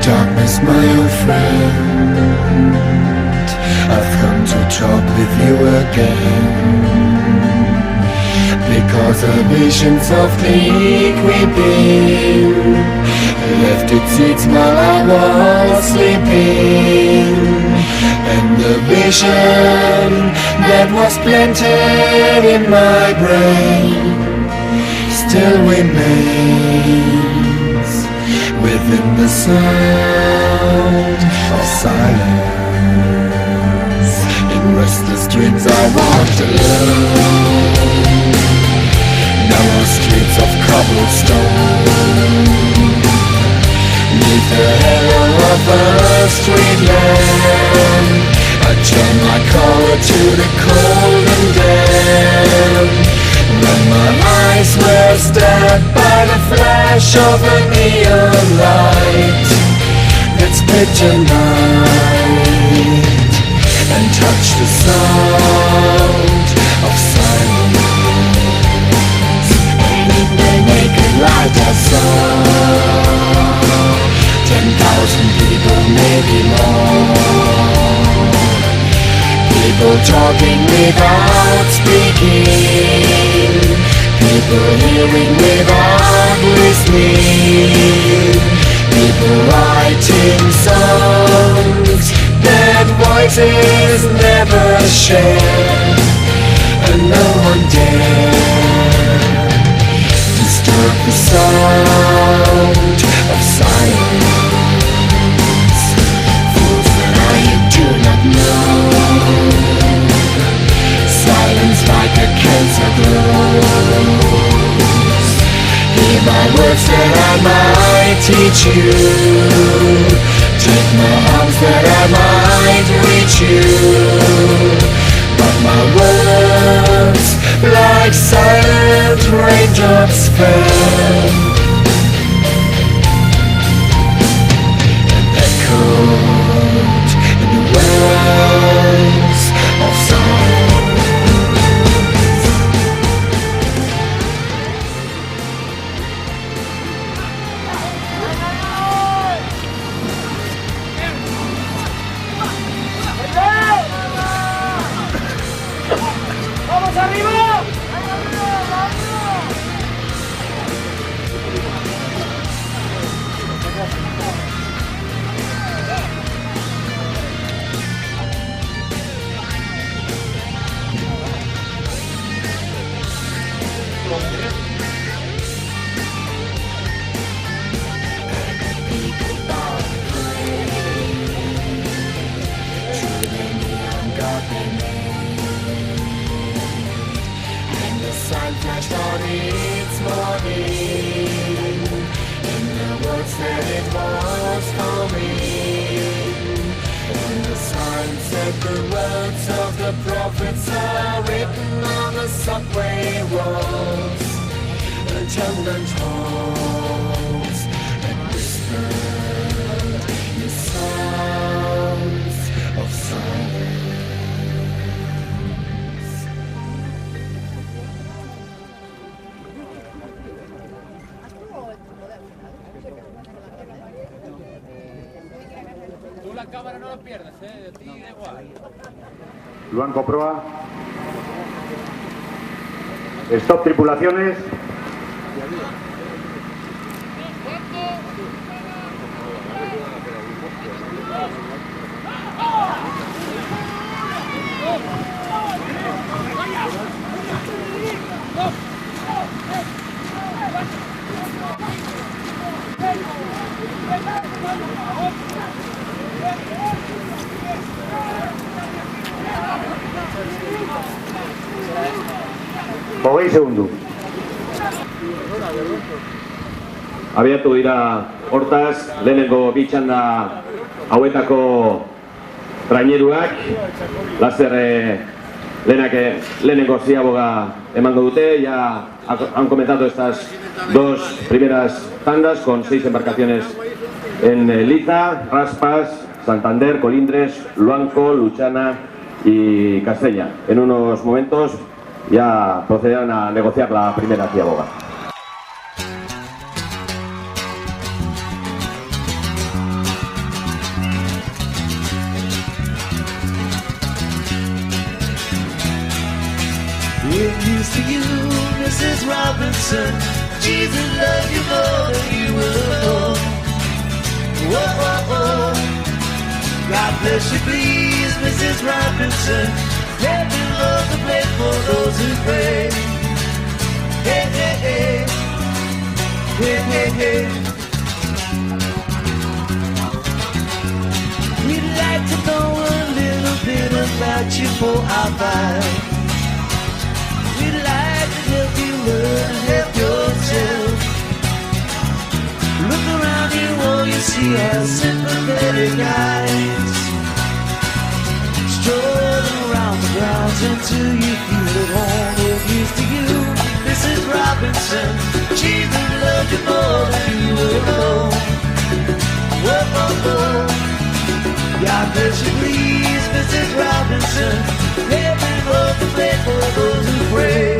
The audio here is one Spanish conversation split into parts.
Darkness, my old friend, I've come to talk with you again, because a vision softly creeping left its seeds while I was sleeping, and the vision that was planted in my brain still remains within the sound of silence. In restless dreams I walked alone, narrow streets of cobblestone, neath the halo of a street lamp. I turned my collar to the cold and damp, when my eyes were stabbed by the flash of a neon light that split the night and touched the sound of silence. And in the naked light I saw 10,000 people, maybe more, people talking without speaking, people hearing without listening, people writing songs that voices never share, and no one dare disturb the sound of silence. Fools that I do not know, silence like a cancer grows. Hear my words that I might teach you, take my arms that I might reach you, but my words like silent raindrops fell and echoed in the wells of silence. Flashed on its morning in the words that it was for me, and the sign said the words of the prophets are written on the subway walls, the tenement halls, and whispered the sounds of silence. La cámara no lo pierdas, de ti da igual. Luanco proa. Stop tripulaciones. Hogei segundu. Abiatu dira hortaz, lehenengo bitxanda hauetako traineruak, laster lehenengo ziaboga emango dute. Ya han comentado estas dos primeras tandas con 6 embarcaciones en Liza, Raspas, Santander, Colindres, Luanco, Luchana y Castella. En unos momentos ya procederán a negociar la primera ciaboga. news to you, Mrs. Robinson. Jesus loves you more than you will know. Whoa, whoa, whoa. God bless you, please, Mrs. Robinson. Heaven loves a place for those who pray. Hey, hey, hey. Hey, hey, hey. We'd like to know a little bit about you for our fight. We'd like to help you learn and help yourself. Look around you, all you see are sympathetic eyes. Strolling around the grounds until you feel at home. We're used to you, Mrs. Robinson. Jesus loved you more than you will know. Whoa, whoa, whoa. God bless you, please, Mrs. Robinson. Heaven holds the place for those who pray.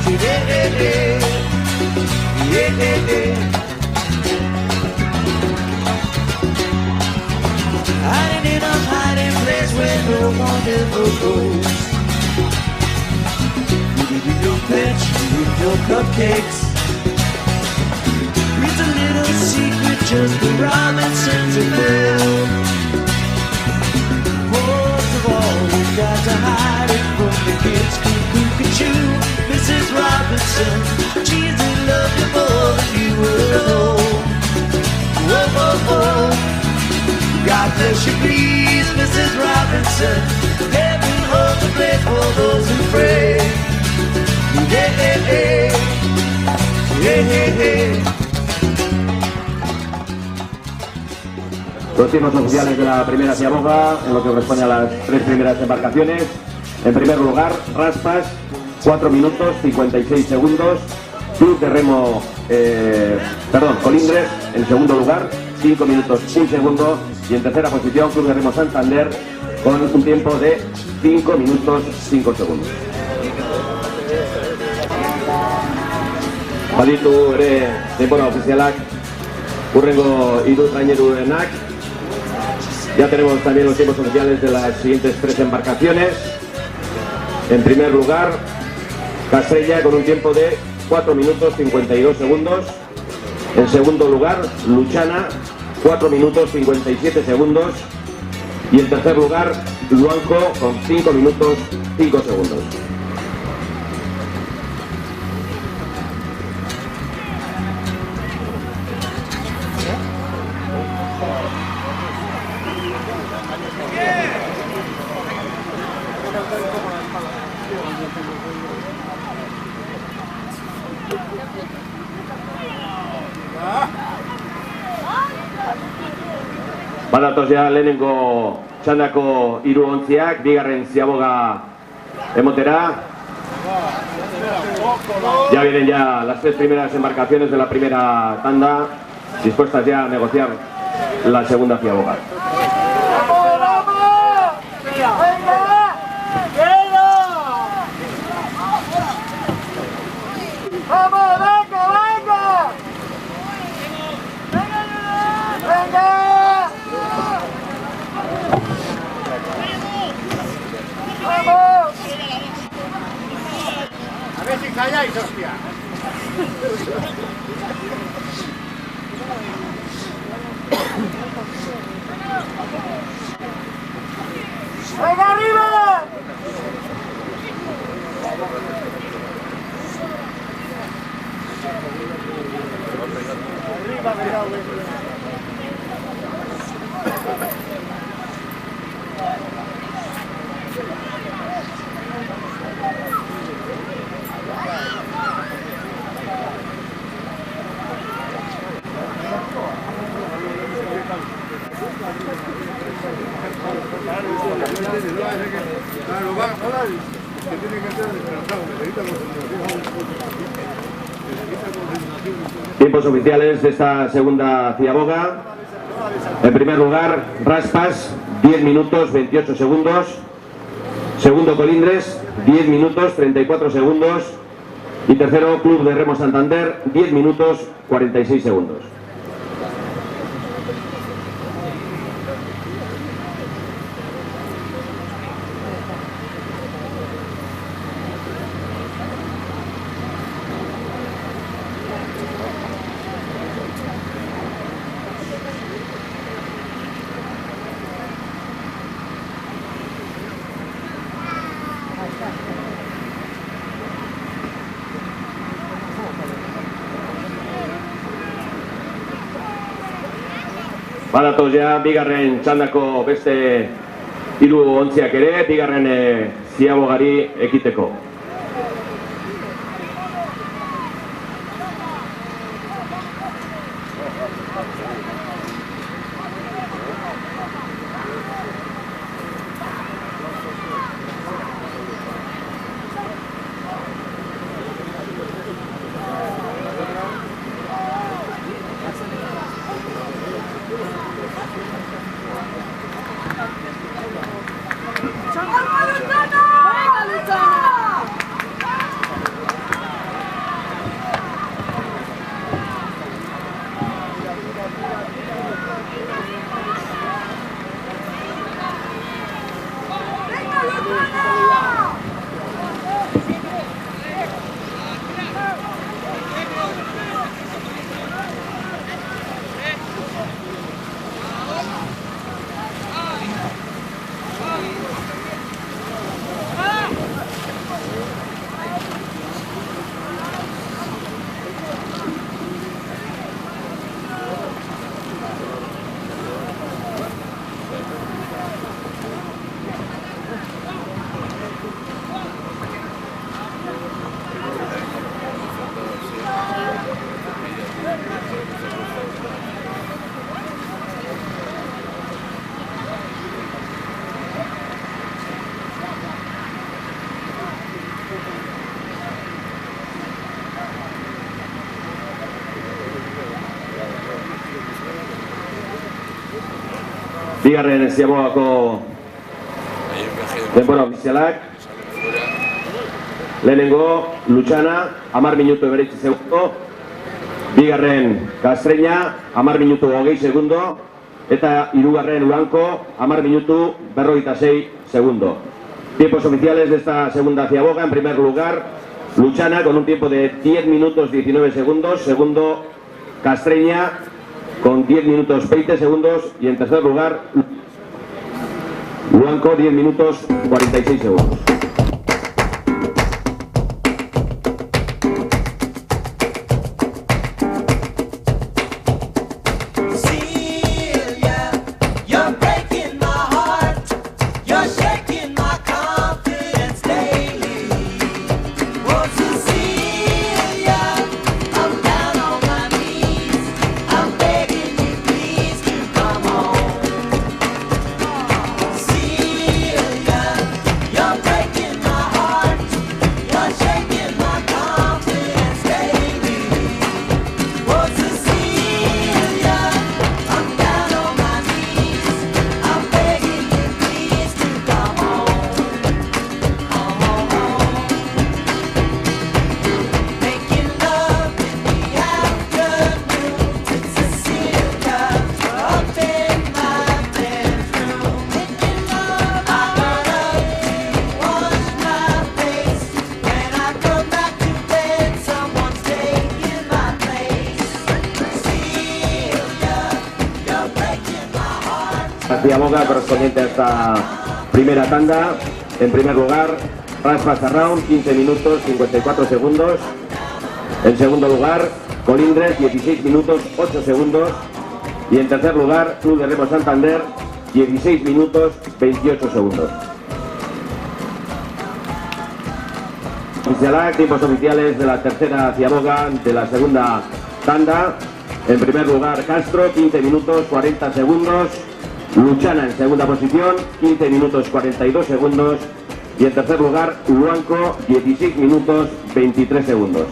Say, hey, hey, hey. Yeah, hey, hey. Hiding in a hiding place where no one ever goes. You eat your pitch, you eat your cupcakes. It's a little secret just the Robinsons have built. Most of all, we've got to hide it from the kids. Cuckoo-cuckoo, Mrs. Robinson. Jesus loved you more than you will know. Whoa, whoa, whoa. God bless you, please, Mrs. Robinson. Heaven holds a place for those who pray. Hey, hey, hey. Hey, hey, hey. Los tiempos oficiales de la primera ciaboga, en lo que corresponde a las tres primeras embarcaciones. En primer lugar, Raspas, 4 minutos 56 segundos. Club de Remo, Colindres, en segundo lugar, 5 minutos 1 segundo. Y en tercera posición, Club de Remo Santander, con un tiempo de 5 minutos 5 segundos. Baditu ere denbora ofizialak hurrengo hiru traineruenak. Ya tenemos también los tiempos oficiales de las siguientes tres embarcaciones. En primer lugar, Casella con un tiempo de 4 minutos 52 segundos. En segundo lugar, Luchana, 4 minutos 57 segundos. Y en tercer lugar, Luanco con 5 minutos 5 segundos. Badatoz ya lehenengo txandako hiru ontziak, bigarren ziaboga emotera. Ya vienen ya las tres primeras embarcaciones de la primera tanda, dispuestas ya a negociar la segunda ciaboga. A ver si calláis, hostia. ¡Venga, arriba! Arriba, venga, Tiempos oficiales de esta segunda ciaboga. En primer lugar, Raspas, 10 minutos 28 segundos. Segundo, Colindres, 10 minutos 34 segundos. Y tercero, Club de Remo Santander, 10 minutos 46 segundos. Badatoz ja, bigarren txandako beste 3 ontziak ere, bigarren ziabogari ekiteko. Bigarren ziabogako denbora ofizialak. Lehenengo, Lutxana, 10 minutu 9 segundo. Bigarren, Castreña, 10 minutu 20 segundo. Eta hirugarren, Ulanko, 10 minutu 56 segundo. Tiempos oficiales de esta segunda ciaboga. En primer lugar, Lutxana con un tiempo de 10 minutos 19 segundos. Segundo, Castreña con 10 minutos 20 segundos. Y en tercer lugar, Ulanko, 10 minutos 46 segundos. La ciaboga correspondiente a esta primera tanda. En primer lugar, Raspas Around, 15 minutos 54 segundos. En segundo lugar, Colindres, 16 minutos 8 segundos. Y en tercer lugar, Club de Remo Santander, 16 minutos 28 segundos. Oficialak, tiempos oficiales de la tercera ciaboga de la segunda tanda. En primer lugar, Castro, 15 minutos 40 segundos. Lutxana en segunda posición, 15 minutos 42 segundos. Y en tercer lugar, Ulanko, 16 minutos 23 segundos.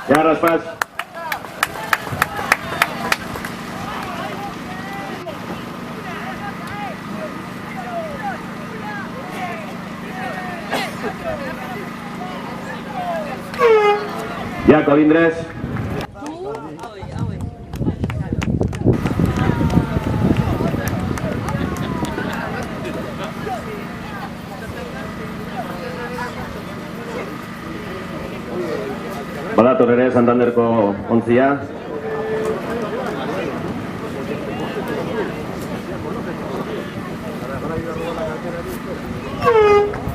Ya, Raspas. Ya, Colindres. Badator ere Santanderko ontzia.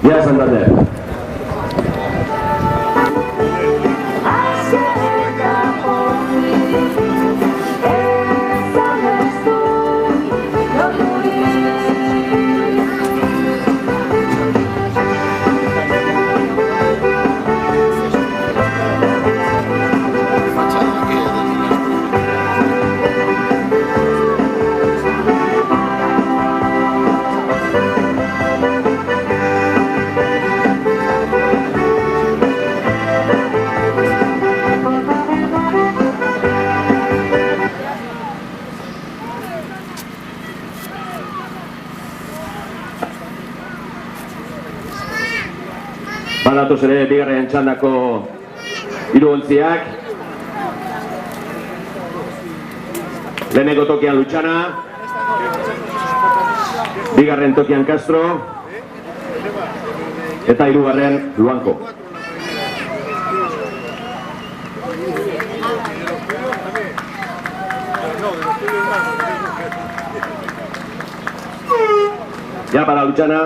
Ya, Santander. Badatoz ere bigarren txandako hiru ontziak. Lehenengo tokian Lutxana, bigarren tokian Castro, eta hirugarren Luanko. Ya para Lutxana.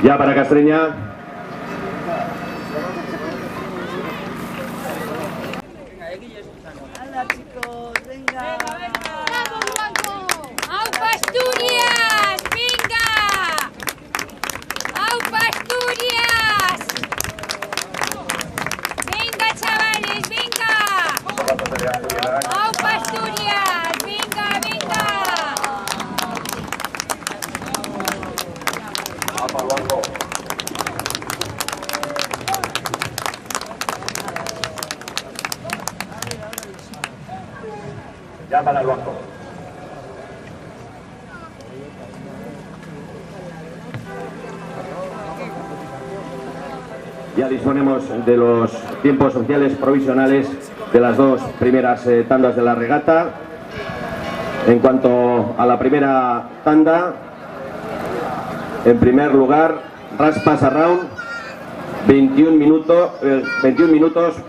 Ya para Castreña. Hala, chicos, venga. ¡Vamos, Blanco! ¡Aupa Asturias! ¡Venga! ¡Aupa Asturias! ¡Venga, chavales, venga! ¡Aupa Asturias! ¡Venga, venga! Ya para el banco. Ya disponemos de los tiempos oficiales provisionales de las dos primeras tandas de la regata. En cuanto a la primera tanda, en primer lugar, Raspas Around, 21 minutos,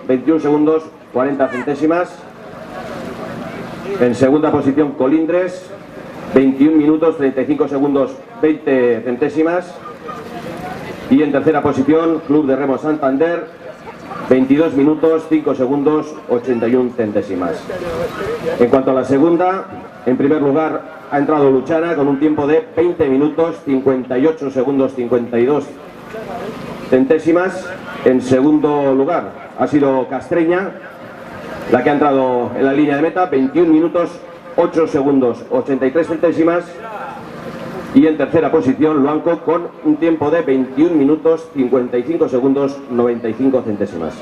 21 segundos, 40 centésimas. En segunda posición, Colindres, 21 minutos, 35 segundos, 20 centésimas. Y en tercera posición, Club de Remo Santander, 22 minutos, 5 segundos, 81 centésimas. En cuanto a la segunda, en primer lugar ha entrado Lutxana con un tiempo de 20 minutos, 58 segundos, 52 centésimas. En segundo lugar ha sido Castreña, la que ha entrado en la línea de meta, 21 minutos, 8 segundos, 83 centésimas. Y en tercera posición, Luanco, con un tiempo de 21 minutos, 55 segundos, 95 centésimas.